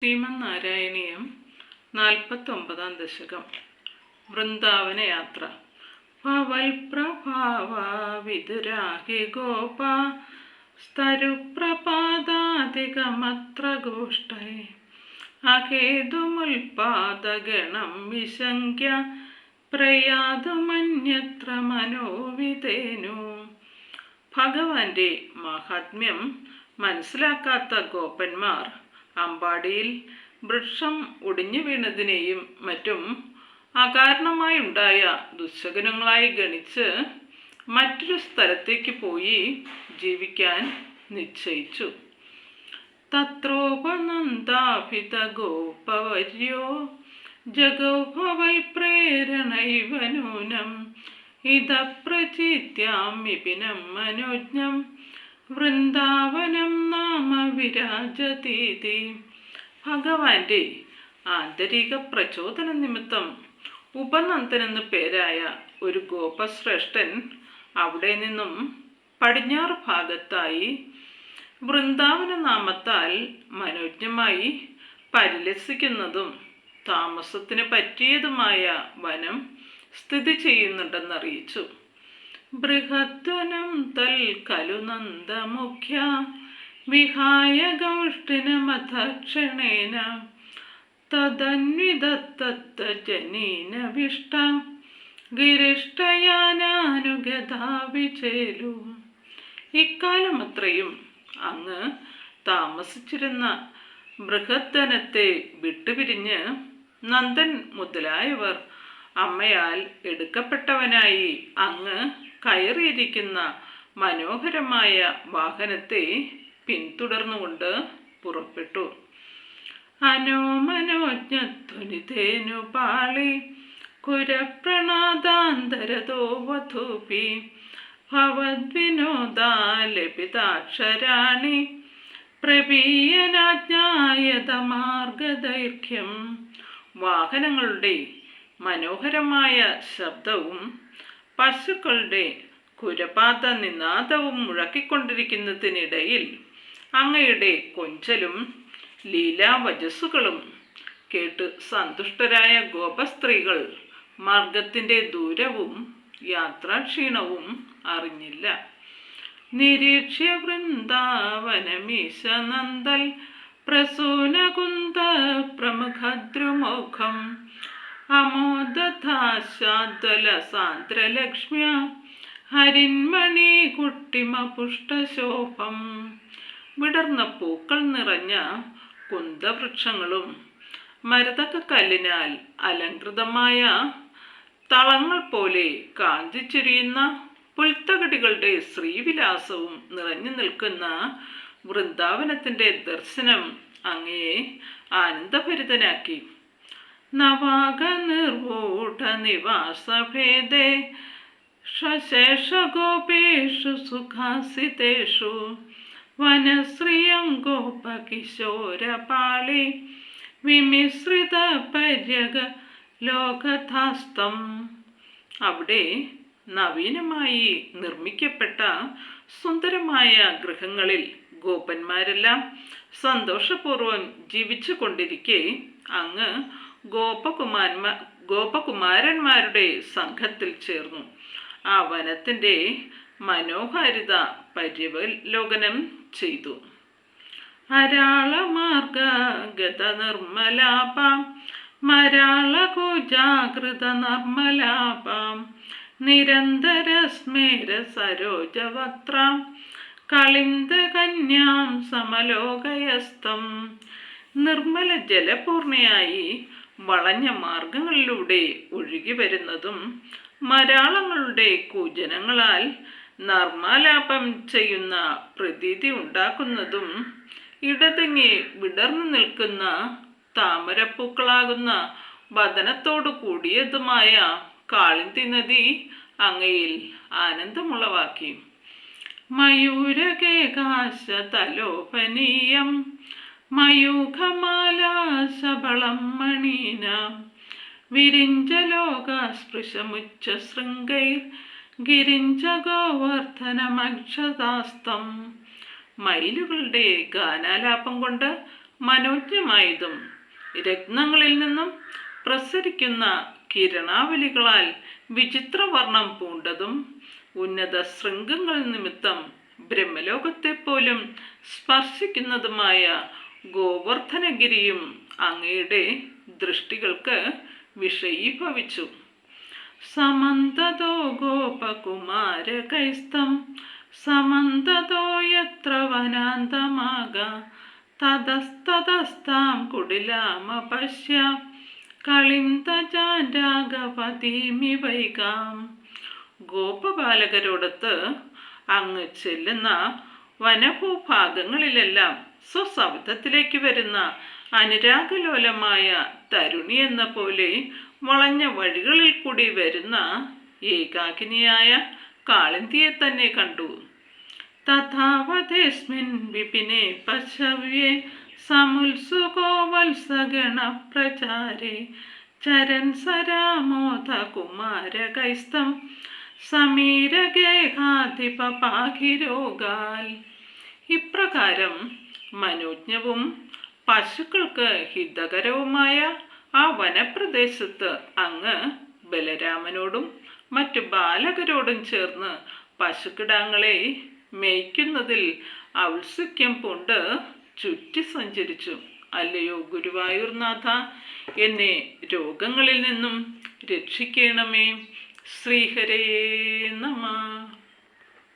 ശ്രീമന്നാരായണീയം 49 ദശകം. വൃന്ദാവന യാത്ര. പവൽപ്രഭാവ വിദുരാഹി ഗോപ സ്തരുപ്രപാദാധികമത്ര ഗോഷ്ടൈ അഹേതുമുൽപാദഗണം വിശങ്ക്യ പ്രയാതുമന്യത്ര മനോവിധേനു. ഭഗവാന്റെ മാഹാത്മ്യം മനസ്സിലാക്കാത്ത ഗോപന്മാർ അമ്പാടിയിൽ വൃക്ഷം ഒടിഞ്ഞു വീണതിനെയും മറ്റും അകാരണമായുണ്ടായ ദുശ്ശകുനങ്ങളായി ഗണിച്ച് മറ്റൊരു സ്ഥലത്തേക്ക് പോയി ജീവിക്കാൻ നിശ്ചയിച്ചു. തത്രോപനന്ദാഭിത ഗോപവർയോ ജഗൗഭവൈ പ്രേരണൈവ നൂനം ഇതപ്രചിത്യാം വിപിനം മനോജ്ഞം വൃന്ദാവനം നാമ വിരാജതീതി. ഭഗവാന്റെ ആന്തരിക പ്രചോദന നിമിത്തം ഉപനന്ദൻ എന്നു പേരായ ഒരു ഗോപശ്രേഷ്ഠൻ അവിടെ നിന്നും പടിഞ്ഞാറ് ഭാഗത്തായി വൃന്ദാവന നാമത്താൽ മനോജ്ഞമായി പരിലസിക്കുന്നതും താമസത്തിന് പറ്റിയതുമായ വനം സ്ഥിതി ചെയ്യുന്നുണ്ടെന്നറിയിച്ചു. ബൃഹദ്വനം തൽ കലു നന്ദമുഖ്യ വിഹായ ഗൗഷ്ഠിനമഥക്ഷണേന തദന്വിതത്തജനീന വിഷ്ട ഗിരിഷ്ടയാനാനുഗതാവിചേലു. ഇക്കാലമത്രയും അങ്ങ് താമസിച്ചിരുന്ന ബൃഹദ്വനത്തെ വിട്ടുപിരിഞ്ഞ് നന്ദൻ മുതലായവർ അമ്മയാൽ എടുക്കപ്പെട്ടവനായി അങ്ങ് കയറിയിരിക്കുന്ന മനോഹരമായ വാഹനത്തെ പിന്തുടർന്നുകൊണ്ട് പുറപ്പെട്ടു. അനോമനോജ്ഞധ്വനിതേനു പാളി കുരപ്രണാദാന്തരതോ വധൂപി ഭവദ്വിനോദാലപിതാക്ഷരാണി പ്രപീയനാജ്ഞായതമാർഗദൈർഘ്യം. വാഹനങ്ങളുടെ മനോഹരമായ ശബ്ദവും പശുക്കളുടെ കുരപാത നിനാദവും മുഴക്കിക്കൊണ്ടിരിക്കുന്നതിനിടയിൽ അങ്ങയുടെ കൊഞ്ചലും ലീലാവചസ്സുകളും കേട്ട് സന്തുഷ്ടരായ ഗോപസ്ത്രീകൾ മാർഗത്തിന്റെ ദൂരവും യാത്രാക്ഷീണവും അറിഞ്ഞില്ല. നിരീക്ഷ്യ വൃന്ദാവനമീശ നന്ദൽ പ്രസൂനകുന്ദ പ്രമുഖദ്രുമുഖം അമോദാശാദ്വല സാന്ദ്രലക്ഷ്മ്യ ഹരിന്മണി കുട്ടിമ പുഷ്ടശോഭം. വിടർന്ന പൂക്കൾ നിറഞ്ഞ കുന്തവൃക്ഷങ്ങളും മരതകക്കല്ലിനാൽ അലങ്കൃതമായ തളങ്ങൾ പോലെ കാഞ്ചിച്ചുരിയുന്ന പുൽത്തകടികളുടെ ശ്രീവിലാസവും നിറഞ്ഞു നിൽക്കുന്ന വൃന്ദാവനത്തിന്റെ ദർശനം അങ്ങയെ ആനന്ദഭരിതനാക്കി. നവാഗ നിർവൂഢ നിവാസഭേദേ ശേഷഗോപേഷു സുഖാസിതേഷു വനശ്രിയം ഗോപകിശോരപാളി വിമിശ്രിത പര്യഗ ലോകഥാസ്തം. അവിടെ നവീനമായി നിർമ്മിക്കപ്പെട്ട സുന്ദരമായ ഗൃഹങ്ങളിൽ ഗോപന്മാരെല്ലാം സന്തോഷപൂർവം ജീവിച്ചു കൊണ്ടിരിക്കെ അങ്ങ് ഗോപകുമാരന്മാരുടെ സംഘത്തിൽ ചേർന്നു. ആ വനത്തിന്റെ മനോഹാരിത പര്യവലോകനം ചെയ്തു. അരാളമാർഗഗത നിർമ്മലാപാം മരാളകൂജാകൃത നിർമ്മലാപാം നിരന്തര സ്മേര സരോജവക്ത്രാം കളിന്ദ കന്യാം സമലോകയസ്തം. നിർമ്മല ജലപൂർണയായി വളഞ്ഞ മാർഗങ്ങളിലൂടെ ഒഴുകി വരുന്നതും മരാളങ്ങളുടെ കൂജനങ്ങളാൽ നർമാലാപം ചെയ്യുന്ന പ്രതീതി ഉണ്ടാക്കുന്നതും ഇടതിങ്ങി വിടർന്നു നിൽക്കുന്ന താമരപ്പൂക്കളാകുന്ന വദനത്തോടു കൂടിയതുമായ കാളിന്തി നദി അങ്ങയിൽ ആനന്ദമുളവാക്കി. മയൂരകേകാശ തലോപനീയം മയൂഖമാലാശബളം മണീന വിരിഞ്ചലോകസ്പൃശമുച്ച ശൃംഗൈർ ഗിരിഞ്ച ഗോവർദ്ധനമക്ഷതാസ്തം. മയിലുകളുടെ ഗാനാലാപം കൊണ്ട് മനോജ്ഞമായതും രത്നങ്ങളിൽ നിന്നും പ്രസരിക്കുന്ന കിരണാവലികളാൽ വിചിത്രവർണം പൂണ്ടതും ഉന്നത ശൃംഗങ്ങൾ നിമിത്തം ബ്രഹ്മലോകത്തെ പോലും സ്പർശിക്കുന്നതുമായ ഗോവർദ്ധനഗിരിയും അങ്ങയുടെ ദൃഷ്ടികൾക്ക് വിഷയീഭവിച്ചു. സമന്തതോ ഗോപകുമാരകൈസ്തം സമന്തതോ യത്ര വനാന്തമാഗ തതസ്തതസ്താം കുടിലാമപശ്യ കളിന്തജാരാഗവതീമിവൈകാം. ഗോപബാലകരോടൊത്ത് അങ്ങ് ചെല്ലുന്ന വനഭൂഭാഗങ്ങളിലെല്ലാം സ്വസവിധത്തിലേക്ക് വരുന്ന അനുരാഗലോലമായ തരുണി എന്ന പോലെ വളഞ്ഞ വഴികളിൽ കൂടി വരുന്ന ഏകാകിനിയായ കാളിന്തിയെ തന്നെ കണ്ടു. തഥാവതേസ്മിൻ വിപിനെ പശവ്യേ സമുത്സുകോ വത്സഗണ പ്രചാരേ ചരൻ സരാമോദ കുമാരകൈസ്തം സമീരഗേഹാധിപാഹിരോഗാൽ. ഇപ്രകാരം മനോജ്ഞവും പശുക്കൾക്ക് ഹിതകരവുമായ ആ വനപ്രദേശത്ത് അങ്ങ് ബലരാമനോടും മറ്റു ബാലകരോടും ചേർന്ന് പശുക്കിടാങ്ങളെ മേയ്ക്കുന്നതിൽ ഔത്സുക്യം പൂണ്ട് ചുറ്റി സഞ്ചരിച്ചു. അല്ലയോ ഗുരുവായൂർനാഥ, എന്നെ രോഗങ്ങളിൽ നിന്നും രക്ഷിക്കണമേ. ശ്രീഹരേ നമഃ.